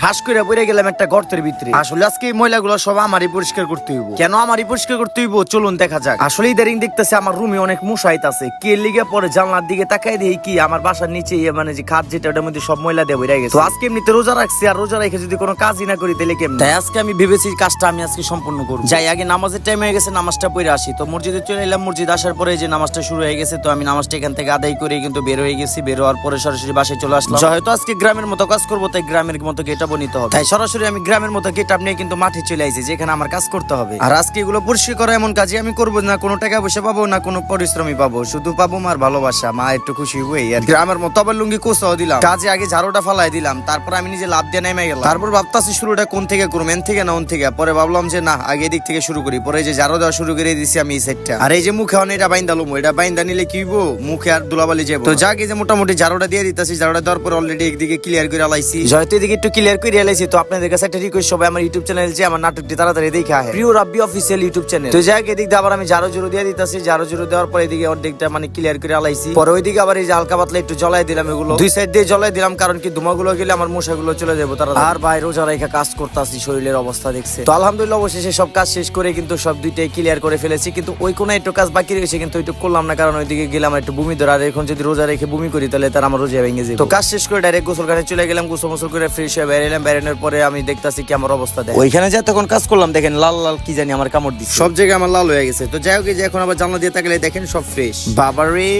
ঠাস করে পড়ে গেলাম একটা গর্তের ভিতরে। আসলে আজকে এই ময়লাগুলো সব আমারই পরিষ্কার করতে হইব। কেন আমারই পরিষ্কার করতে হইব চলুন দেখা যাক। আসলে ইদারিং দেখতেছে আমার রুমে অনেক মশা আইতাছে। কে লিগে পরে জানলার দিকে তাকাই দেই কি আমার বাসার নিচে মানে যে খাট যেটা ওটার মধ্যে সব ময়লা দিয়ে বেরিয়ে গেছে। তো আজকে এমনিতে রোজা রাখছি, আর রোজা রেখে যদি কোনো কাজই না করি তাহলে কেমন? তাই আজকে আমি ভেবেছি কাজটা আমি আজকে সম্পূর্ণ করব। যাই আগে নামাজের টাইম হয়ে গেছে, নামাজটা পড়ে আসি। তো মসজিদে চলে এলাম, মসজিদ আসার পরে যে নামাজটা শুরু হয়ে গেছে, তো আমি নামাজটা এখান থেকে আদায় করে কিন্তু বের হয়ে গেছি। বের হওয়ার পরে সরাসরি বাসায় চলে আসলাম। হয়তো আজকে গ্রামের মতো কাজ করবো, তাই গ্রামের মতো গেটআপ নিতে হবে। তাই সরাসরি আমি গ্রামের মতো গেটআপ নিয়ে কিন্তু মাঠে চলে আইছি, যেখানে আমার কাজ করতে হবে। আর আজকে এগুলো পরিষ্কার করা এমন কাজই আমি করবো না, কোনো টাকা পয়সা পাবো না, কোনো পরিশ্রমই পাবো, শুধু পাবো মার ভালোবাসা। মা একটু খুশি হই। আর গ্রামের মতো আবার লুঙ্গি কোসাও দিলাম, কাজে আগে ঝাড়ুটা ফালাই দিলাম, তারপর আমি নিজে লাভ দিয়ে নেমে গেলাম। তারপর ভাবতাছি শুরুটা কোন থেকে করবো, এন থেকে না ওন থেকে। পরে ভাবলাম যে না, আগে এদিক থেকে শুরু করি। পরে যে ঝাড়ু দেওয়া শুরু করে দিছি আমি এই সাইডটা। আর এই যে মুখে এটা বাইন্দালুম, এটা বাইন্দা নিলে কি হইবো, মুখে আর দুলাবালি যাবো। তো যাকে যে মোটামুটি ঝাড়ুটা দিয়ে দিতেছি, ঝাড়ুটা দেওয়ার পর অলরেডি একদিকে ক্লিয়ার করে আলাইছি, হয়তো এদিকে একটু ক্লিয়ার করে আলাইছি। তো আপনাদের কাছে একটা রিকোয়েস্ট, সবাই আমার ইউটিউব চ্যানেল যে আমার নাটকটি তাড়াতাড়ি দেখে আহে, প্রিয় রাব্বি অফিসিয়াল ইউটিউব চ্যানেল। তো যাকে এদিক দিয়ে আবার আমি ঝাড়ু জুড়ু দিয়ে দিতেছি, ঝাড়ু জুড়ু দেওয়ার পর এদিকে অর্ধেকটা মানে ক্লিয়ার করে আলাইছি। পরে ওইদিকে আবার এই যে হালকা পাতলা একটু জ্বলাই দিলাম, এগুলো দুই সাইড দিয়ে জ্বলাই দিলাম, কারণ কি ধুমাগুলো গেলে আমার মশাগুলো চলে যাবো তারা। আর বাইরে রোজা রেখা কাজ করতেছি, শরীরের অবস্থা দেখছে। তো আলহামদুলিল্লাহ অবশেষে সব কাজ শেষ করে কিন্তু সব দুইটাই ক্লিয়ার করে ফেলেছি। কিন্তু ওই কোনো একটু কাজ বাকি রয়েছে, কিন্তু ওইটুকু করলাম না, কারণ ওইদিকে গেলাম একটু বমি ধরে। আর এখন যদি রোজা রেখে বমি করি তাহলে তার আমার রোজা ভেঙে যাবে। তো কাজ শেষ করে ডাইরেক্ট গোসলখানে চলে গেলাম, গোসল করে ফ্রেশ হয়ে বেরিয়ে বেরোনোর পরে আমি দেখতাছি কি আমার অবস্থা দেয়। ওইখানে যে তখন কাজ করলাম, দেখেন লাল লাল কি জানি আমার কামড় দিচ্ছে, সব জায়গায় আমার লাল হয়ে গেছে। তো যাই হোক, যে এখন আবার জানলা দিয়ে তাকালে দেখেন সব ফ্রেশ। বাবা রে।